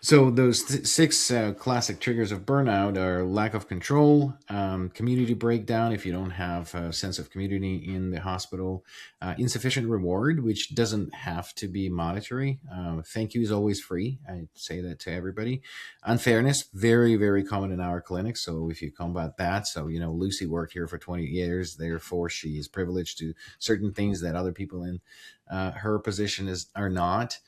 So those six classic triggers of burnout are lack of control, community breakdown if you don't have a sense of community in the hospital, insufficient reward, which doesn't have to be monetary. Thank you is always free. I say that to everybody. Unfairness, very, very common in our clinic. So if you combat that, so, Lucy worked here for 20 years, therefore she is privileged to certain things that other people in her position are not.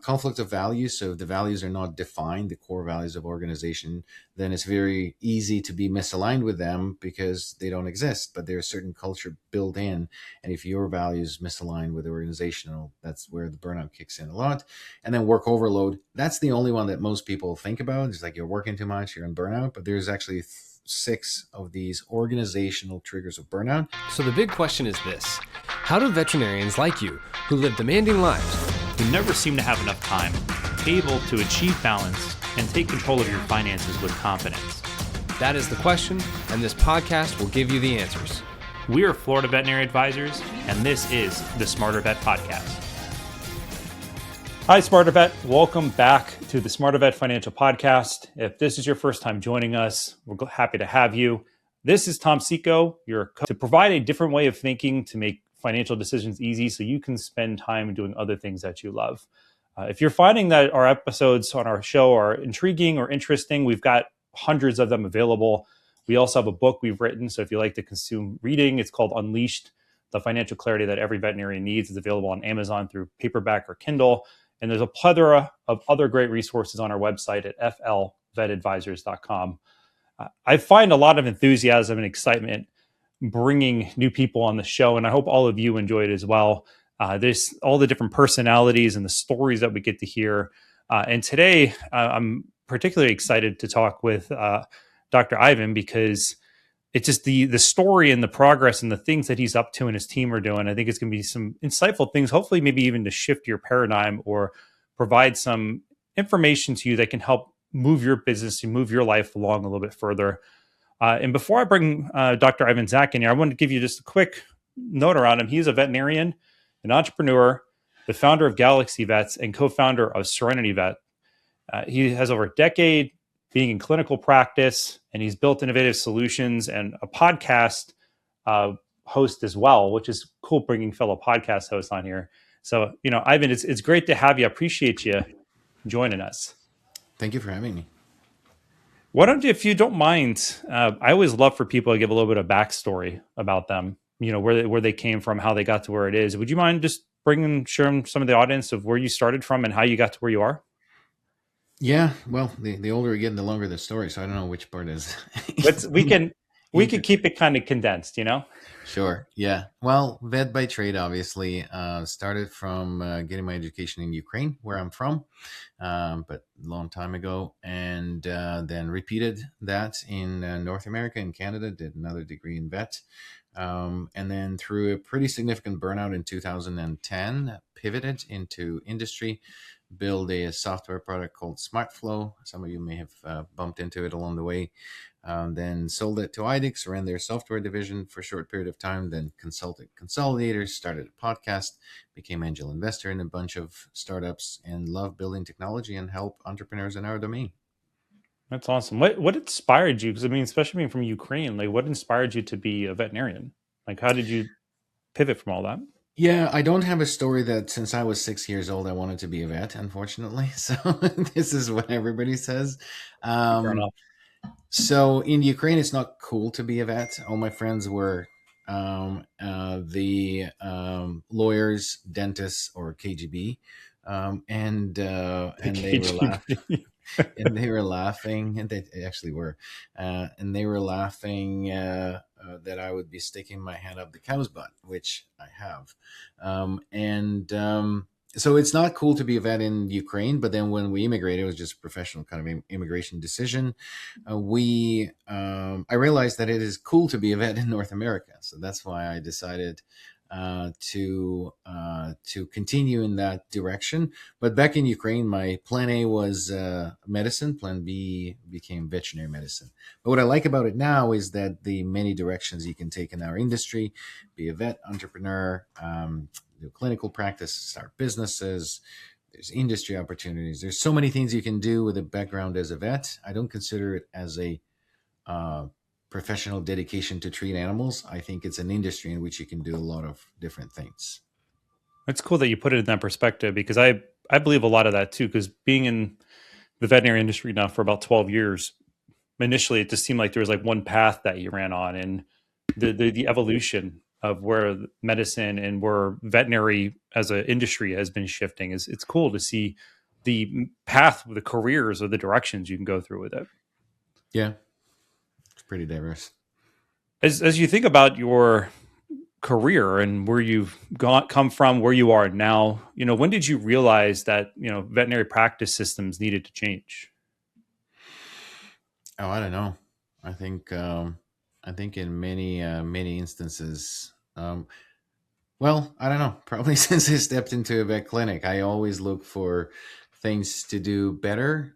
Conflict of values. So if the values are not defined, the core values of organization, then it's very easy to be misaligned with them because they don't exist, but there's certain culture built in. And if your values misalign with the organizational, that's where the burnout kicks in a lot. And then work overload. That's the only one that most people think about. It's like you're working too much, you're in burnout, but there's actually six of these organizational triggers of burnout. So the big question is this: how do veterinarians like you, who live demanding lives, who never seem to have enough time, able to achieve balance and take control of your finances with confidence? That is the question, and this podcast will give you the answers. We are Florida Veterinary Advisors, and this is the Smarter Vet Podcast. Hi, Smarter Vet. Welcome back to the Smarter Vet Financial Podcast. If this is your first time joining us, we're happy to have you. This is Tom Seeko, to provide a different way of thinking to make financial decisions easy so you can spend time doing other things that you love. If you're finding that our episodes on our show are intriguing or interesting, we've got hundreds of them available. We also have a book we've written, so if you like to consume reading, it's called Unleashed, the Financial Clarity That Every Veterinarian Needs. It's available on Amazon through paperback or Kindle. And there's a plethora of other great resources on our website at flvetadvisors.com. I find a lot of enthusiasm and excitement bringing new people on the show, and I hope all of you enjoy it as well. There's all the different personalities and the stories that we get to hear. And today, I'm particularly excited to talk with Dr. Ivan because it's just the story and the progress and the things that he's up to and his team are doing. I think it's going to be some insightful things, hopefully maybe even to shift your paradigm or provide some information to you that can help move your business and move your life along a little bit further. And before I bring Dr. Ivan Zak in here, I want to give you just a quick note around him. He's a veterinarian, an entrepreneur, the founder of Galaxy Vets, and co-founder of Serenity Vet. He has over a decade being in clinical practice, and he's built innovative solutions and a podcast host as well, which is cool bringing fellow podcast hosts on here. So, Ivan, it's great to have you. I appreciate you joining us. Thank you for having me. Why don't you, if you don't mind, I always love for people to give a little bit of backstory about them, where they came from, how they got to where it is. Would you mind just sharing some of the audience of where you started from and how you got to where you are? Yeah, well, the older we get, the longer the story. So I don't know which part is. we can keep it kind of condensed, Sure. Yeah. Well, vet by trade, obviously. Started from getting my education in Ukraine, where I'm from, but a long time ago, and then repeated that in North America and Canada. Did another degree in vet, and then through a pretty significant burnout in 2010, pivoted into industry. Build a software product called SmartFlow. Some of you may have bumped into it along the way. Then sold it to IDEX, ran their software division for a short period of time, then consulted consolidators, started a podcast, became angel investor in a bunch of startups, and love building technology and help entrepreneurs in our domain. That's awesome. What inspired you? Because especially being from Ukraine, what inspired you to be a veterinarian? How did you pivot from all that? Yeah, I don't have a story that since I was 6 years old, I wanted to be a vet, unfortunately. So this is what everybody says. Fair enough. So in Ukraine, it's not cool to be a vet. All my friends were the lawyers, dentists, or KGB, and they were laughing. And they were laughing, and they actually were, and they were laughing that I would be sticking my hand up the cow's butt, which I have. So it's not cool to be a vet in Ukraine. But then when we immigrated, it was just a professional kind of immigration decision. I realized that it is cool to be a vet in North America. So that's why I decided to continue in that direction. But back in Ukraine, my plan A was medicine. Plan B became veterinary medicine. But what I like about it now is that the many directions you can take in our industry, be a vet, entrepreneur, do clinical practice, start businesses, There's industry opportunities. There's so many things you can do with a background as a vet. I don't consider it as a uh, professional dedication to treat animals. I think it's an industry in which you can do a lot of different things. It's cool that you put it in that perspective because I believe a lot of that too. Because being in the veterinary industry now for about 12 years, initially it just seemed like there was like one path that you ran on, and the evolution of where medicine and where veterinary as an industry has been shifting is it's cool to see the path, the careers or the directions you can go through with it. Yeah, it's pretty diverse. As you think about your career and where you've come from, where you are now, when did you realize that, veterinary practice systems needed to change? Oh, I don't know. I think I think in many instances. Well, I don't know. Probably since I stepped into a vet clinic, I always look for things to do better.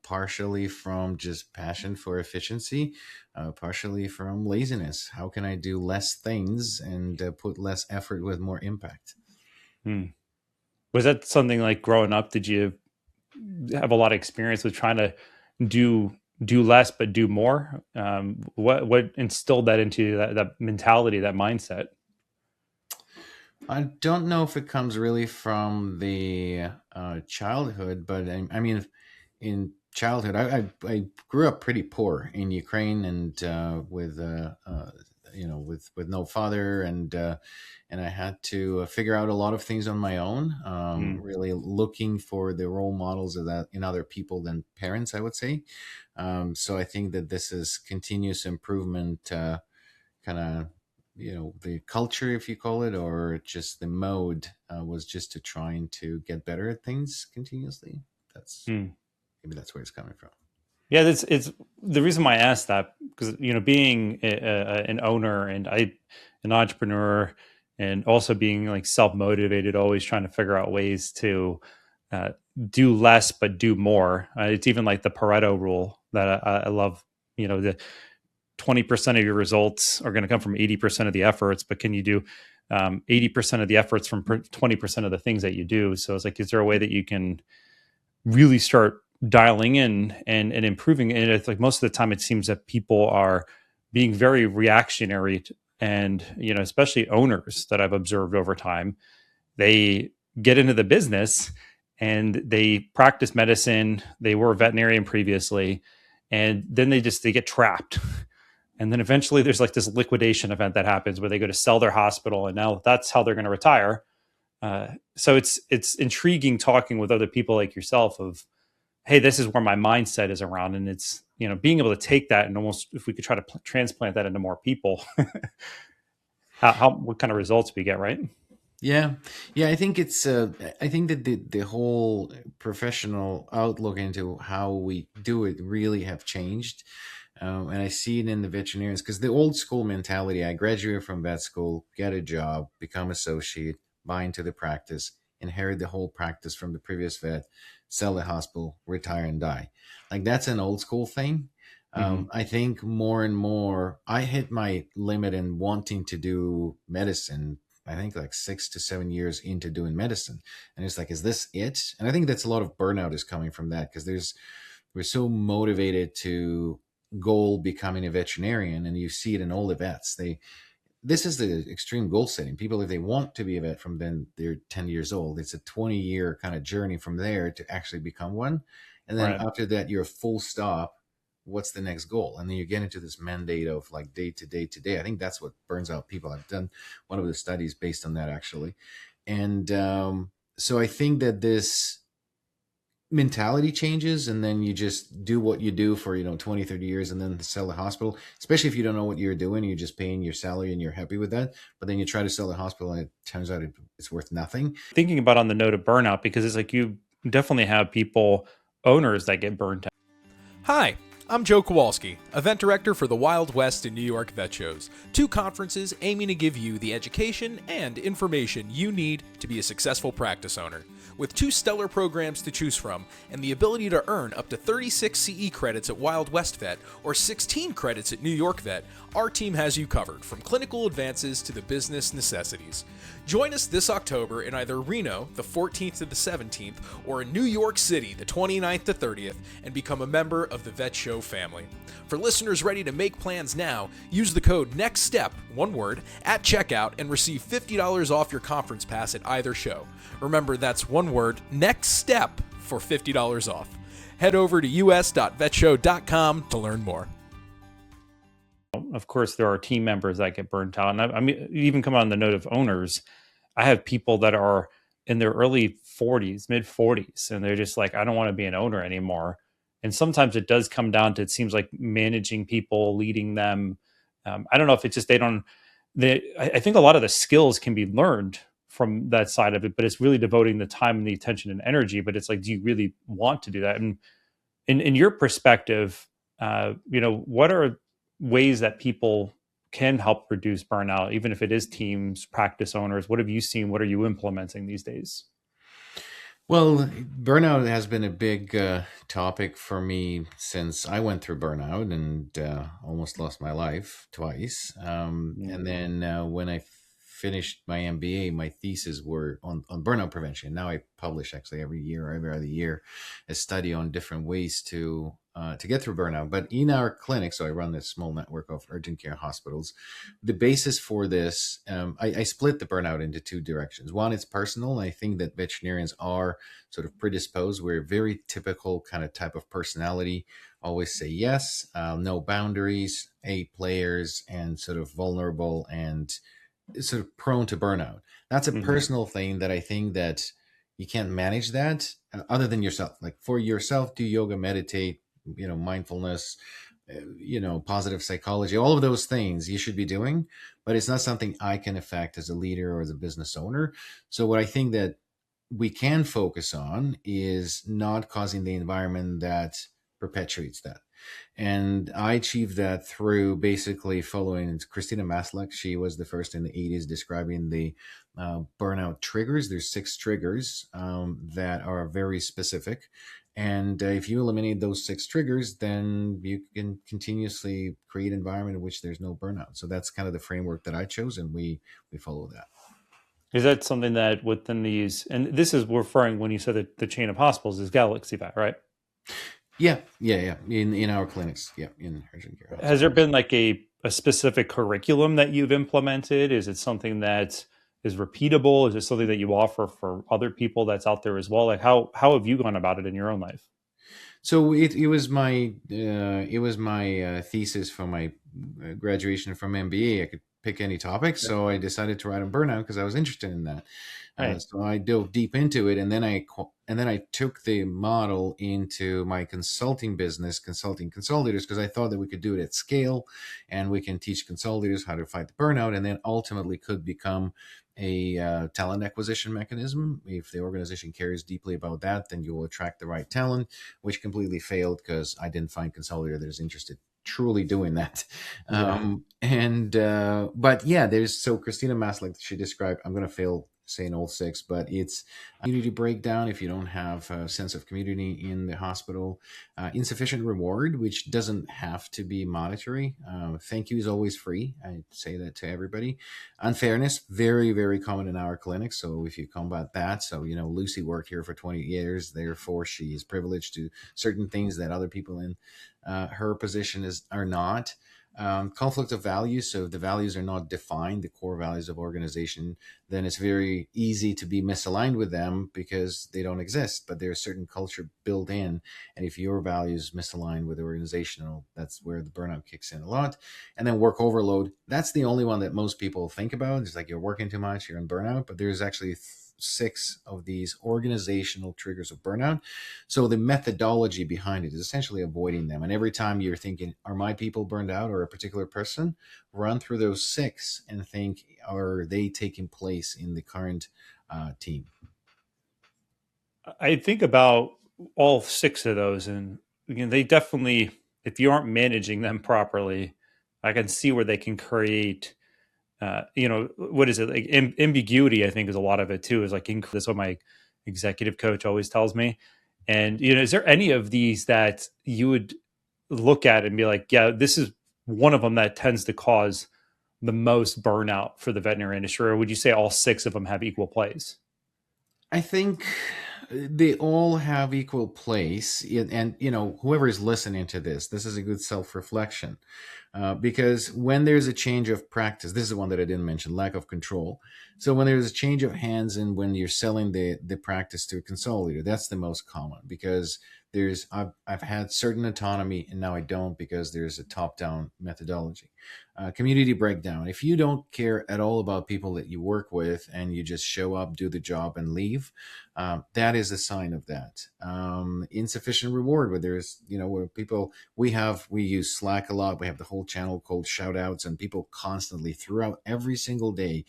Partially from just passion for efficiency, partially from laziness. How can I do less things and put less effort with more impact? Hmm. Was that something like growing up? Did you have a lot of experience with trying to do do less but do more? What instilled that into you, that mentality, that mindset? I don't know if it comes really from the childhood, but I mean, in childhood, I grew up pretty poor in Ukraine and with with no father and I had to figure out a lot of things on my own. Hmm. Really looking for the role models of that in other people than parents, I would say. So I think that this is continuous improvement. Kind of the culture, if you call it, or just the mode was just to trying to get better at things continuously. That's Hmm. maybe that's where it's coming from. Yeah, that's it's the reason why I asked that because being an owner and an entrepreneur and also being like self motivated, always trying to figure out ways to uh, do less but do more. It's even like the Pareto rule that I love. The 20% of your results are going to come from 80% of the efforts, but can you do 80% of the efforts from 20% of the things that you do? So it's like, is there a way that you can really start dialing in and improving? And it's like most of the time it seems that people are being very reactionary and especially owners that I've observed over time, they get into the business and they practice medicine, they were a veterinarian previously, and then they get trapped. And then eventually there's like this liquidation event that happens where they go to sell their hospital and now that's how they're going to retire. So it's intriguing talking with other people like yourself of, hey, this is where my mindset is around, and it's being able to take that and almost if we could try to transplant that into more people, how what kind of results we get, right? Yeah, yeah. I think it's. I think that the whole professional outlook into how we do it really have changed, and I see it in the veterinarians because the old school mentality. I graduate from vet school, get a job, become associate, buy into the practice, inherit the whole practice from the previous vet, sell the hospital, retire and die. Like that's an old school thing. Hmm. I think more and more, I hit my limit in wanting to do medicine. I think like 6 to 7 years into doing medicine, and it's like, is this it? And I think that's a lot of burnout is coming from that because we're so motivated to goal becoming a veterinarian, and you see it in all the vets. This is the extreme goal setting. People, if they want to be a vet from then they're 10 years old, it's a 20-year kind of journey from there to actually become one. And then Right. after that, you're a full stop. What's the next goal? And then you get into this mandate of like day to day to day. I think that's what burns out people. I've done one of the studies based on that actually. And so I think that this mentality changes and then you just do what you do for 20, 30 years and then sell the hospital, especially if you don't know what you're doing, you're just paying your salary and you're happy with that, but then you try to sell the hospital and it turns out it's worth nothing. Thinking about on the note of burnout, because it's like you definitely have people, owners that get burnt out. Hi, I'm Joe Kowalski, event director for the Wild West and New York Vet Shows, two conferences aiming to give you the education and information you need to be a successful practice owner. With two stellar programs to choose from and the ability to earn up to 36 CE credits at Wild West Vet or 16 credits at New York Vet, our team has you covered from clinical advances to the business necessities. Join us this October in either Reno, the 14th to the 17th, or in New York City, the 29th to 30th, and become a member of the Vet Show family. For listeners ready to make plans now, use the code NEXTSTEP, one word, at checkout and receive $50 off your conference pass at either show. Remember, that's one word, NEXTSTEP, for $50 off. Head over to us.vetshow.com to learn more. Of course, there are team members that get burnt out. And I mean, even come on the note of owners, I have people that are in their early 40s, mid 40s, and they're just like, I don't want to be an owner anymore. And sometimes it does come down to, it seems like managing people, leading them. I don't know if it's just I think a lot of the skills can be learned from that side of it, but it's really devoting the time and the attention and energy. But it's like, do you really want to do that? And in your perspective, what are ways that people can help reduce burnout, even if it is teams, practice owners? What have you seen? What are you implementing these days? Well, burnout has been a big topic for me since I went through burnout and almost lost my life twice. And then when I finished my MBA, my thesis were on burnout prevention. Now I publish actually every other year, a study on different ways to get through burnout. But in our clinic, so I run this small network of urgent care hospitals. The basis for this, I split the burnout into two directions. One, it's personal. I think that veterinarians are sort of predisposed. We're a very typical kind of type of personality. Always say yes, no boundaries, A players, and sort of vulnerable and sort of prone to burnout. That's a personal thing that I think that you can't manage that other than yourself. Like for yourself, do yoga, meditate, mindfulness, positive psychology, all of those things you should be doing, but it's not something I can affect as a leader or as a business owner. So what I think that we can focus on is not causing the environment that perpetuates that. And I achieved that through basically following Christina Maslach. She was the first in the 80s describing the burnout triggers. There's 6 triggers that are very specific. And if you eliminate those 6 triggers, then you can continuously create an environment in which there's no burnout. So that's kind of the framework that I chose, and we follow that. Is that something that within these, and this is referring when you said that the chain of hospitals is Galaxy Vet, right? Yeah. In our clinics, in urgent care. Has there been like a specific curriculum that you've implemented? Is it something that is repeatable? Is it something that you offer for other people that's out there as well? Like how have you gone about it in your own life? So it was my thesis for my graduation from MBA. I could pick any topic, so I decided to write on burnout because I was interested in that. Right. So I dove deep into it, and then I took the model into my consulting business, consulting consolidators, because I thought that we could do it at scale, and we can teach consolidators how to fight the burnout, and then ultimately could become a talent acquisition mechanism. If the organization cares deeply about that, then you will attract the right talent, which completely failed because I didn't find consolidator that is interested truly doing that. But yeah, so Christina Maslach, she described, I'm going to fail saying all 6, but it's community breakdown if you don't have a sense of community in the hospital, insufficient reward, which doesn't have to be monetary. Thank you is always free. I say that to everybody. Unfairness, very, very common in our clinic. So if you combat that, so, Lucy worked here for 20 years, therefore she is privileged to certain things that other people in her position are not. Conflict of values. So if the values are not defined, the core values of organization, then it's very easy to be misaligned with them because they don't exist, but there's a certain culture built in. And if your values misalign with the organizational, that's where the burnout kicks in a lot. And then work overload. That's the only one that most people think about. It's like you're working too much, you're in burnout, but there's actually 6 of these organizational triggers of burnout. So the methodology behind it is essentially avoiding them. And every time you're thinking, are my people burned out or a particular person, run through those 6 and think, are they taking place in the current team? I think about all 6 of those, and again, they definitely if you aren't managing them properly, I can see where they can create, what is it? Like ambiguity, I think is a lot of it too, is like, that's what my executive coach always tells me. And, is there any of these that you would look at and be like, yeah, this is one of them that tends to cause the most burnout for the veterinary industry? Or would you say all six of them have equal place? I think they all have equal place. And, whoever is listening to this is a good self-reflection. Because when there's a change of practice, this is one that I didn't mention, lack of control. So when there's a change of hands and when you're selling the practice to a consolidator, that's the most common, because I've had certain autonomy and now I don't, because there's a top-down methodology. Community breakdown. If you don't care at all about people that you work with and you just show up, do the job, and leave, that is a sign of that. Insufficient reward, where there's, where people, we use Slack a lot. We have the whole channel called shout outs, and people constantly throughout every single day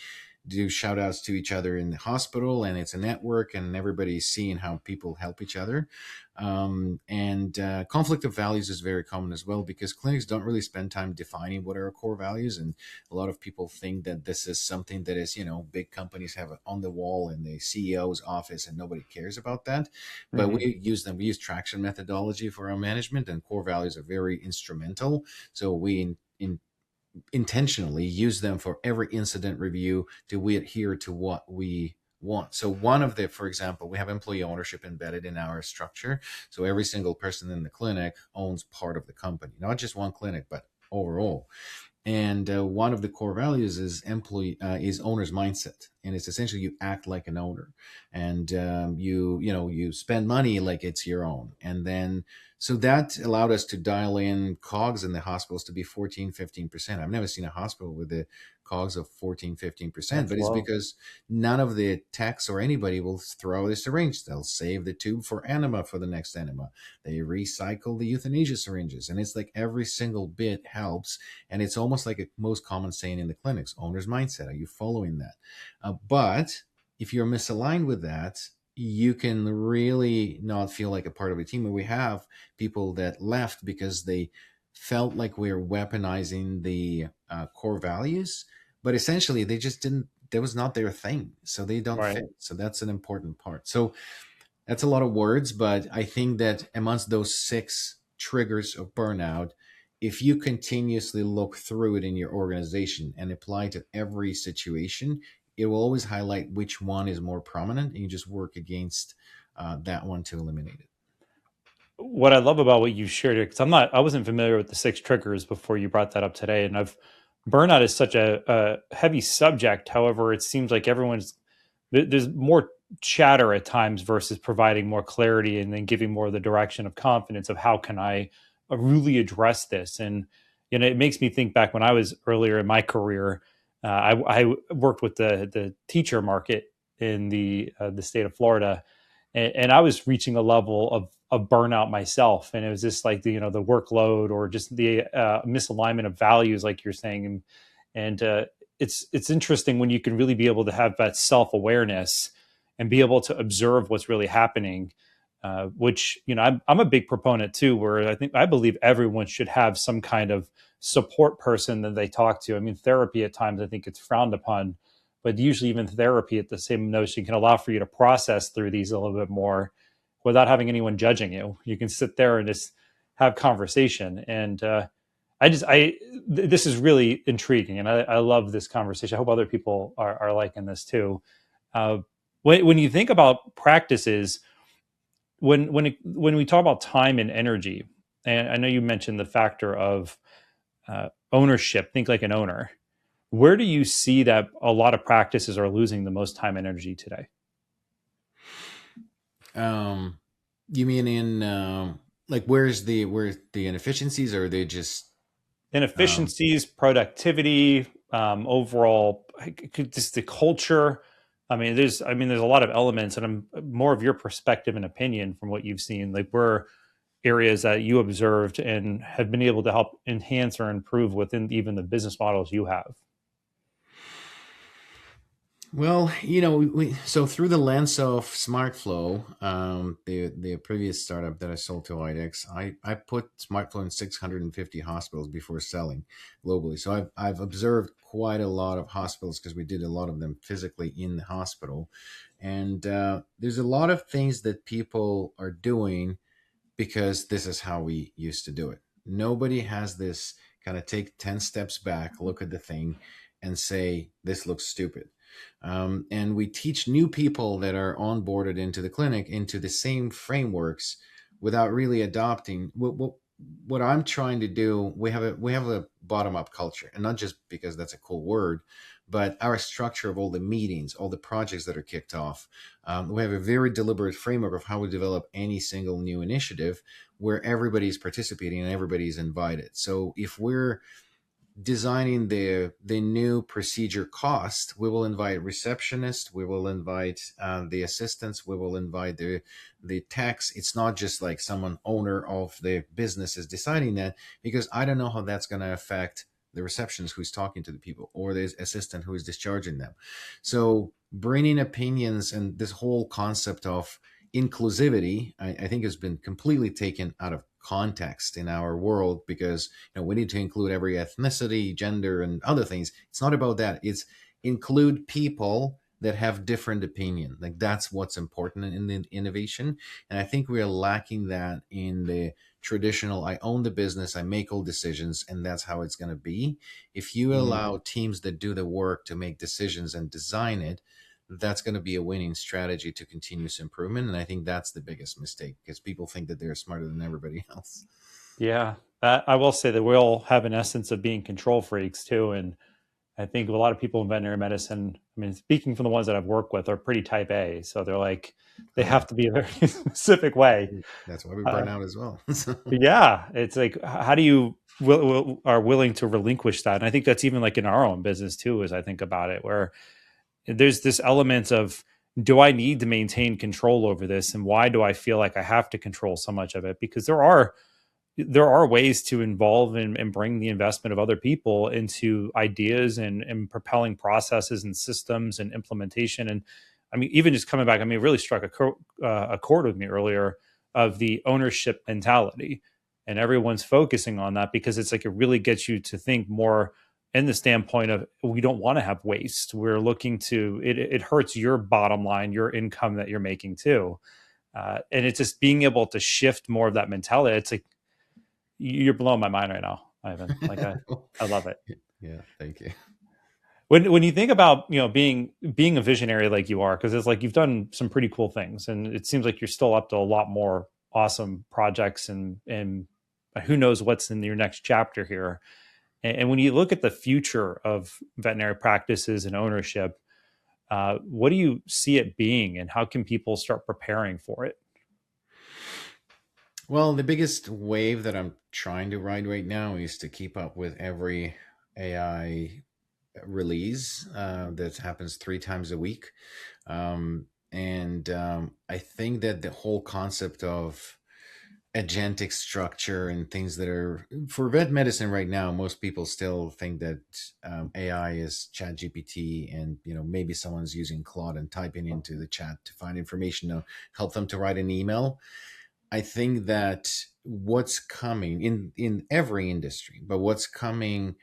do shout outs to each other in the hospital, and it's a network and everybody's seeing how people help each other. And conflict of values is very common as well, because clinics don't really spend time defining what are our core values. And a lot of people think that this is something that is, big companies have on the wall in the CEO's office and nobody cares about that. But we use traction methodology for our management, and core values are very instrumental. So we intentionally use them for every incident review. Do we adhere to what we want? So for example, we have employee ownership embedded in our structure. So every single person in the clinic owns part of the company, not just one clinic, but overall. And one of the core values is owner's mindset, and it's essentially you act like an owner, and you spend money like it's your own. And then so that allowed us to dial in COGS in the hospitals to be 14-15%. I've never seen a hospital with the COGS of 14-15%, but it's because none of the techs or anybody will throw the syringe. They'll save the tube for enema for the next enema. They recycle the euthanasia syringes, and it's like every single bit helps. And it's almost like a most common saying in the clinics: owner's mindset. Are you following that? But if you're misaligned with that, you can really not feel like a part of a team. And we have people that left because they felt like we were weaponizing the core values, but essentially they just didn't, that was not their thing. So they don't fit. So that's an important part. So that's a lot of words, but I think that amongst those 6 triggers of burnout, if you continuously look through it in your organization and apply to every situation, it will always highlight which one is more prominent, and you just work against that one to eliminate it. What I love about what you shared, because I wasn't familiar with the 6 triggers before you brought that up today. And burnout is such a heavy subject. However, it seems like there's more chatter at times versus providing more clarity and then giving more of the direction of confidence of how can I really address this. And, it makes me think back when I was earlier in my career. I worked with the teacher market in the state of Florida, and I was reaching a level of burnout myself. And it was just like the workload, or just the misalignment of values, like you're saying. And it's interesting when you can really be able to have that self-awareness and be able to observe what's really happening. Which, I'm a big proponent too, where I believe everyone should have some kind of support person that they talk to. I mean, therapy at times, I think it's frowned upon, but usually even therapy, at the same notion, can allow for you to process through these a little bit more without having anyone judging you. You can sit there and just have conversation. And this is really intriguing, and I love this conversation. I hope other people are liking this too. When you think about practices, when we talk about time and energy, and I know you mentioned the factor of ownership, think like an owner. Where do you see that a lot of practices are losing the most time and energy today? You mean in where's the inefficiencies, or are they just inefficiencies, productivity, overall, just the culture? There's a lot of elements, and I'm more of your perspective and opinion from what you've seen. Like, where areas that you observed and have been able to help enhance or improve within even the business models you have? Well, so through the lens of SmartFlow, the previous startup that I sold to IDEX, I put SmartFlow in 650 hospitals before selling globally. So I've observed quite a lot of hospitals because we did a lot of them physically in the hospital, and there's a lot of things that people are doing because this is how we used to do it. Nobody has this kind of take 10 steps back, look at the thing, and say, this looks stupid. And we teach new people that are onboarded into the clinic into the same frameworks without really adopting what I'm trying to do. We have a bottom up culture, and not just because that's a cool word, but our structure of all the meetings, all the projects that are kicked off. We have a very deliberate framework of how we develop any single new initiative where everybody's participating and everybody's invited. So if we're designing the new procedure cost, we will invite receptionists, we will invite the assistants, we will invite the techs. It's not just like someone owner of the business is deciding that, because I don't know how that's going to affect the receptionist who's talking to the people or the assistant who is discharging them. So bringing opinions and this whole concept of inclusivity, I think has been completely taken out of context in our world, because we need to include every ethnicity, gender, and other things. It's not about that. It's include people that have different opinion. Like, that's what's important in the innovation. And I think we are lacking that in the traditional, I own the business, I make all decisions, and that's how it's going to be. If you allow teams that do the work to make decisions and design it, that's going to be a winning strategy to continuous improvement. And I think that's the biggest mistake, because people think that they're smarter than everybody else. Yeah, I will say that we all have an essence of being control freaks too, and I think a lot of people in veterinary medicine, I mean, speaking from the ones that I've worked with, are pretty type A. So they're like, they Oh, yeah. have to be a very specific way. That's why we Uh, burn out as well. So, yeah, it's like, how do you are willing to relinquish that? And I think that's even like in our own business too, as I think about it, where there's this element of, do I need to maintain control over this? And why do I feel like I have to control so much of it? Because there are ways to involve and bring the investment of other people into ideas and propelling processes and systems and implementation. And I mean, even just coming back, I mean, it really struck a chord with me earlier of the ownership mentality, and everyone's focusing on that because it's like, it really gets you to think more in the standpoint of, we don't want to have waste. We're looking to, it hurts your bottom line, your income that you're making too. And it's just being able to shift more of that mentality. It's like, you're blowing my mind right now, Ivan. Like, I love it. yeah, thank you. When you think about, being a visionary like you are, because it's like you've done some pretty cool things, and it seems like you're still up to a lot more awesome projects, and who knows what's in your next chapter here. And when you look at the future of veterinary practices and ownership, what do you see it being, and how can people start preparing for it? Well, the biggest wave that I'm trying to ride right now is to keep up with every AI release that happens 3 times a week. And I think that the whole concept of agentic structure and things that are for vet medicine right now, most people still think that AI is chat GPT, and maybe someone's using Claude and typing into the chat to find information to help them to write an email. I think that what's coming in every industry, but what's coming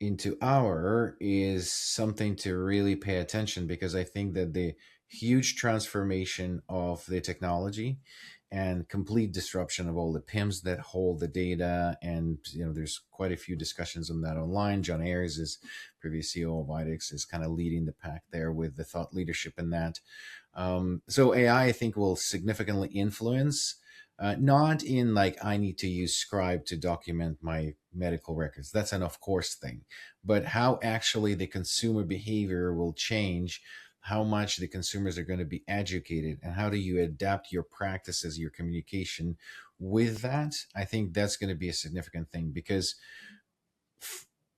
into our is something to really pay attention, because I think that the huge transformation of the technology and complete disruption of all the PIMs that hold the data, and there's quite a few discussions on that online. John Ayers, is previous CEO of IDEX, is kind of leading the pack there with the thought leadership in that. So AI, I think, will significantly influence. Not in like, I need to use Scribe to document my medical records. That's an of course thing. But how actually the consumer behavior will change, how much the consumers are going to be educated, and how do you adapt your practices, your communication with that. I think that's going to be a significant thing, because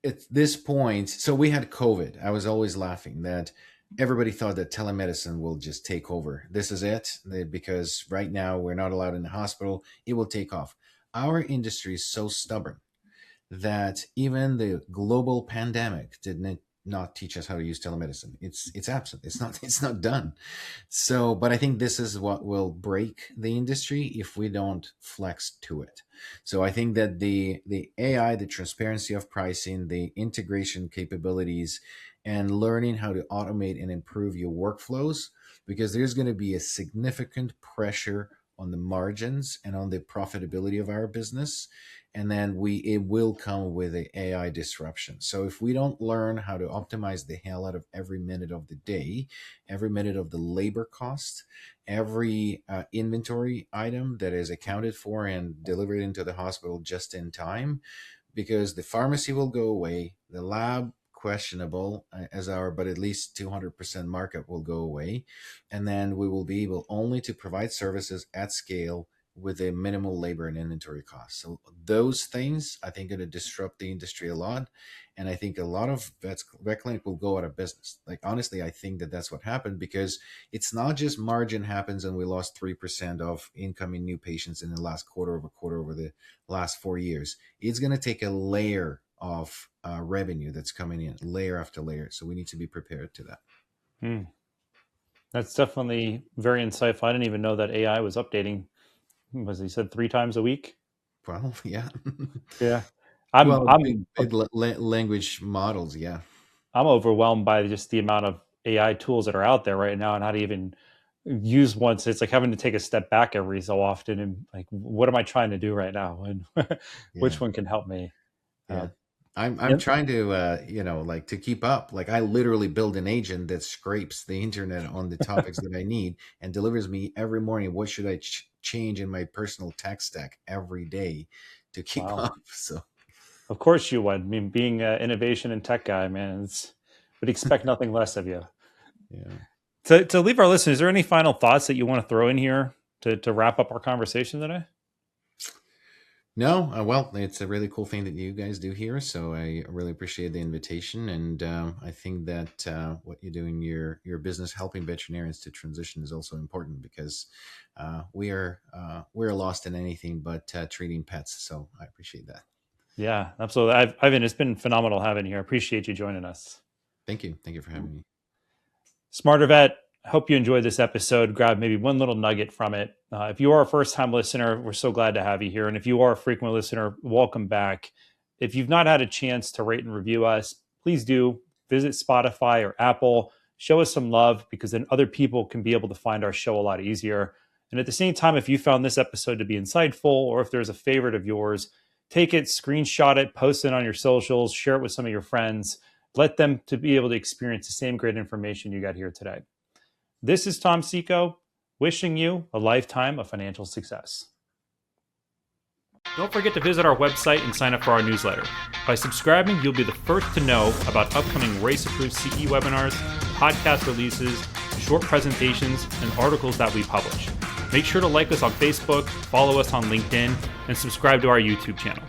at this point, so we had COVID. I was always laughing that everybody thought that telemedicine will just take over. This is it, because right now we're not allowed in the hospital. It will take off. Our industry is so stubborn that even the global pandemic didn't not teach us how to use telemedicine. It's absent. It's not done. So, but I think this is what will break the industry if we don't flex to it. So I think that the AI, the transparency of pricing, the integration capabilities, and learning how to automate and improve your workflows, because there's going to be a significant pressure on the margins and on the profitability of our business. And then it will come with a AI disruption. So if we don't learn how to optimize the hell out of every minute of the day, every minute of the labor cost, every inventory item that is accounted for and delivered into the hospital just in time, because the pharmacy will go away, the lab questionable but at least 200% markup will go away, and then we will be able only to provide services at scale with a minimal labor and inventory costs. So those things, I think, are going to disrupt the industry a lot. And I think a lot of vet clinic will go out of business. Like, honestly, I think that that's what happened, because it's not just margin happens and we lost 3% of incoming new patients in the last quarter over the last 4 years. It's going to take a layer of revenue that's coming in, layer after layer. So we need to be prepared to that. That's definitely very insightful. I didn't even know that AI was updating. Was he said 3 times a week? Well, yeah. Yeah. Big language models. Yeah. I'm overwhelmed by just the amount of AI tools that are out there right now and how to even use one. So it's like having to take a step back every so often and like, what am I trying to do right now? And which one can help me? Yeah. I'm trying to, like, to keep up. Like, I literally build an agent that scrapes the internet on the topics that I need and delivers me every morning what should I change in my personal tech stack every day to keep up. So, of course you would. I mean, being an innovation and tech guy, man, would expect nothing less of you. Yeah. To leave our listeners, is there any final thoughts that you want to throw in here to wrap up our conversation today? No, well, it's a really cool thing that you guys do here. So I really appreciate the invitation. And I think that what you do in your business, helping veterinarians to transition, is also important, because we're lost in anything but treating pets. So I appreciate that. Yeah, absolutely. Ivan, it's been phenomenal having you here. I appreciate you joining us. Thank you. Thank you for having me. Smarter Vet, I hope you enjoyed this episode. Grab maybe one little nugget from it. If you are a first-time listener, we're so glad to have you here. And if you are a frequent listener, welcome back. If you've not had a chance to rate and review us, please do. Visit Spotify or Apple. Show us some love, because then other people can be able to find our show a lot easier. And at the same time, if you found this episode to be insightful, or if there's a favorite of yours, take it, screenshot it, post it on your socials, share it with some of your friends. Let them to be able to experience the same great information you got here today. This is Tom Seeko, wishing you a lifetime of financial success. Don't forget to visit our website and sign up for our newsletter. By subscribing, you'll be the first to know about upcoming race-approved CE webinars, podcast releases, short presentations, and articles that we publish. Make sure to like us on Facebook, follow us on LinkedIn, and subscribe to our YouTube channel.